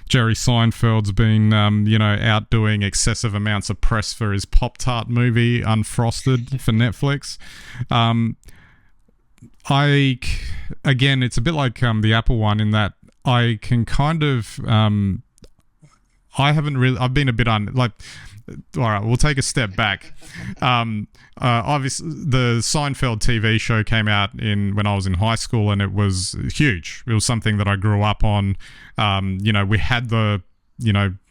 Jerry Seinfeld's been, out doing excessive amounts of press for his Pop-Tart movie, Unfrosted, for Netflix. Again, it's a bit like the Apple one in that I can kind of, I've been a bit all right, we'll take a step back. Obviously, the Seinfeld TV show came out when I was in high school, and it was huge. It was something that I grew up on. We had the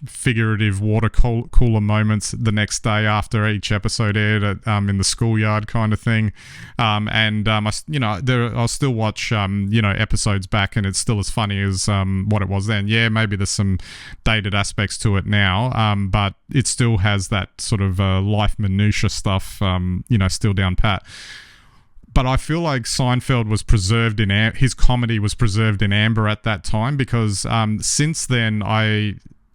figurative water cooler moments the next day after each episode aired in the schoolyard kind of thing. I'll still watch, episodes back, and it's still as funny as what it was then. Yeah, maybe there's some dated aspects to it now, but it still has that sort of life minutia stuff, still down pat. But I feel like Seinfeld was preserved his comedy was preserved in amber at that time, because since then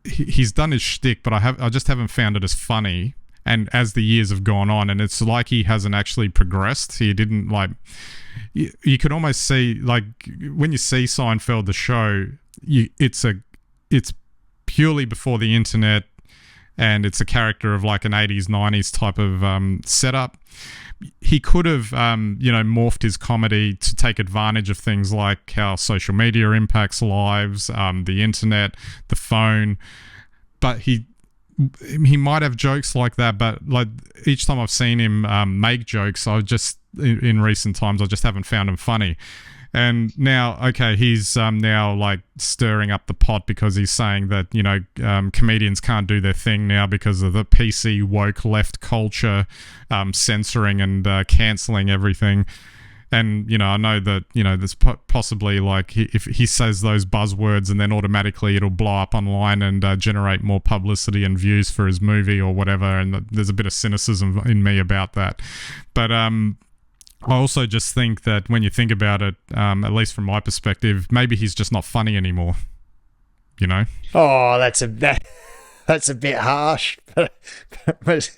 he's done his shtick, but I just haven't found it as funny. And as the years have gone on, and it's like he hasn't actually progressed. He didn't you could almost see, like, when you see Seinfeld the show, it's purely before the internet, and it's a character of like an 80s 90s type of setup. He could have, morphed his comedy to take advantage of things like how social media impacts lives, the internet, the phone. But he might have jokes like that, but like each time I've seen him make jokes, in recent times, I just haven't found him funny. And now, okay, he's now like stirring up the pot because he's saying that, comedians can't do their thing now because of the PC woke left culture censoring and cancelling everything. And, I know that, there's possibly like if he says those buzzwords and then automatically it'll blow up online and generate more publicity and views for his movie or whatever. And there's a bit of cynicism in me about that. But I also just think that when you think about it, at least from my perspective, maybe he's just not funny anymore. Oh, that's a bit harsh, but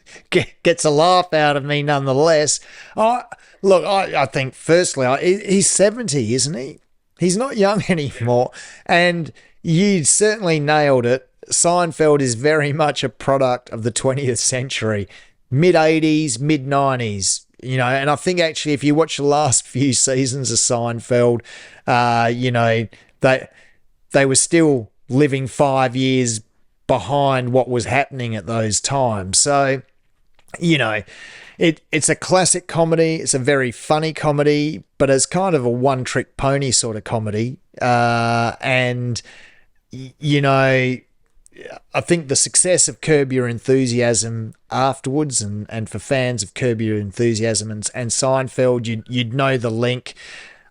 gets a laugh out of me nonetheless. Look, I think firstly, he's 70, isn't he? He's not young anymore, and you certainly nailed it. Seinfeld is very much a product of the 20th century, mid-80s, mid-90s. And I think actually if you watch the last few seasons of Seinfeld, they were still living 5 years behind what was happening at those times. So, it's a classic comedy. It's a very funny comedy, but it's kind of a one-trick pony sort of comedy. I think the success of Curb Your Enthusiasm afterwards, and for fans of Curb Your Enthusiasm and Seinfeld, you'd know the link.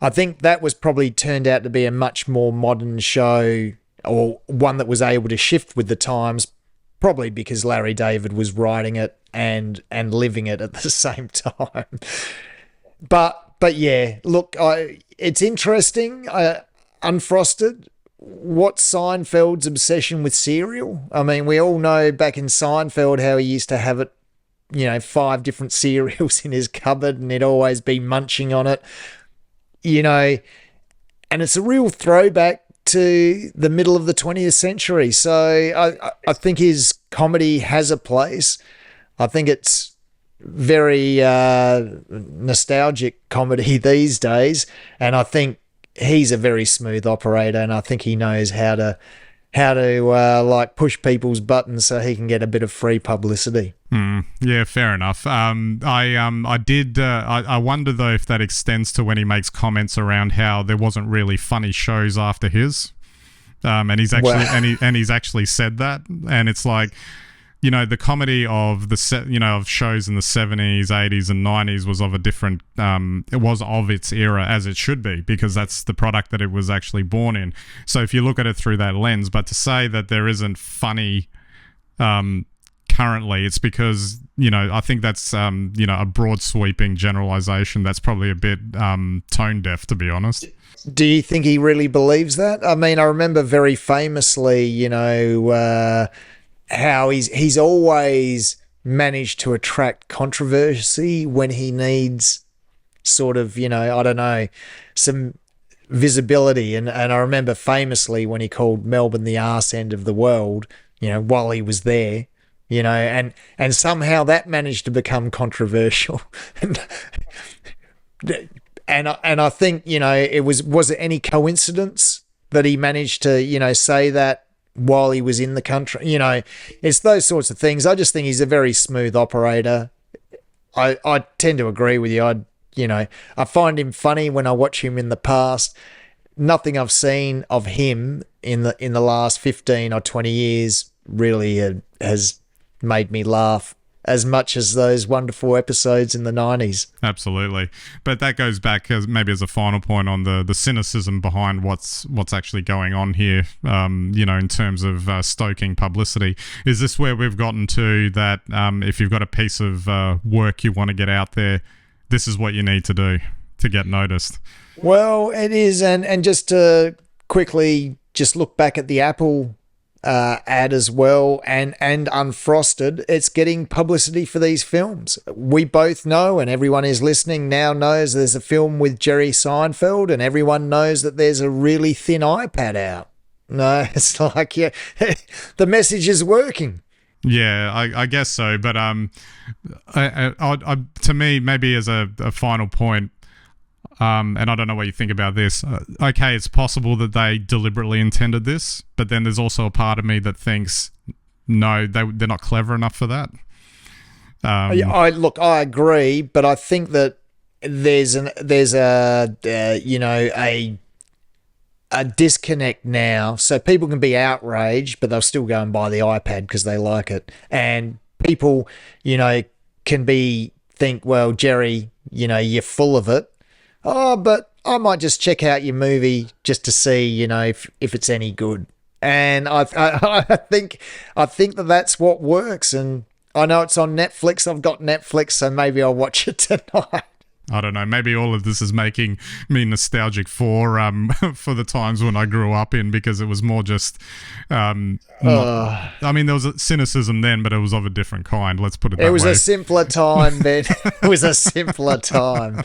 I think that was probably turned out to be a much more modern show, or one that was able to shift with the times, probably because Larry David was writing it and living it at the same time. But yeah, look, it's interesting. Unfrosted. What's Seinfeld's obsession with cereal? I mean, we all know back in Seinfeld how he used to have it, 5 different cereals in his cupboard, and he'd always be munching on it, and it's a real throwback to the middle of the 20th century. So I think his comedy has a place. I think it's very nostalgic comedy these days, and I think he's a very smooth operator, and I think he knows how to push people's buttons so he can get a bit of free publicity. Yeah, fair enough. I wonder though if that extends to when he makes comments around how there wasn't really funny shows after his, and he's actually he's actually said that, and it's like, the comedy of of shows in the 70s, 80s, and 90s was of a different, it was of its era, as it should be, because that's the product that it was actually born in. So if you look at it through that lens, but to say that there isn't funny currently, it's because, I think that's, a broad sweeping generalization that's probably a bit tone deaf, to be honest. Do you think he really believes that? I mean, I remember very famously, how he's always managed to attract controversy when he needs sort of, I don't know, some visibility. And I remember famously when he called Melbourne the arse end of the world, while he was there, and somehow that managed to become controversial. And I think, was it any coincidence that he managed to, say that while he was in the country? It's those sorts of things. I just think he's a very smooth operator. I tend to agree with you. I find him funny when I watch him in the past. Nothing I've seen of him in the last 15 or 20 years really has made me laugh as much as those wonderful episodes in the 90s. Absolutely. But that goes back as a final point on the cynicism behind what's actually going on here, in terms of stoking publicity. Is this where we've gotten to that if you've got a piece of work you want to get out there, this is what you need to do to get noticed? Well, it is. And just to quickly just look back at the Apple ad as well, and Unfrosted, it's getting publicity for these films. We both know, and everyone is listening now knows, there's a film with Jerry Seinfeld, and everyone knows that there's a really thin iPad out. No, it's like, yeah, the message is working. Yeah, I guess so. But to me, maybe as a final point, and I don't know what you think about this. Okay, it's possible that they deliberately intended this, but then there's also a part of me that thinks, no, they're not clever enough for that. I agree, but I think that there's a disconnect now. So people can be outraged, but they'll still go and buy the iPad because they like it. And people, can think, well, Jerry, you're full of it. Oh, but I might just check out your movie just to see, if it's any good. And I think that that's what works. And I know it's on Netflix. I've got Netflix, so maybe I'll watch it tonight. I don't know. Maybe all of this is making me nostalgic for the times when I grew up in, because it was more just. I mean, there was a cynicism then, but it was of a different kind. Let's put it that way. It was a simpler time, Ben. It was a simpler time.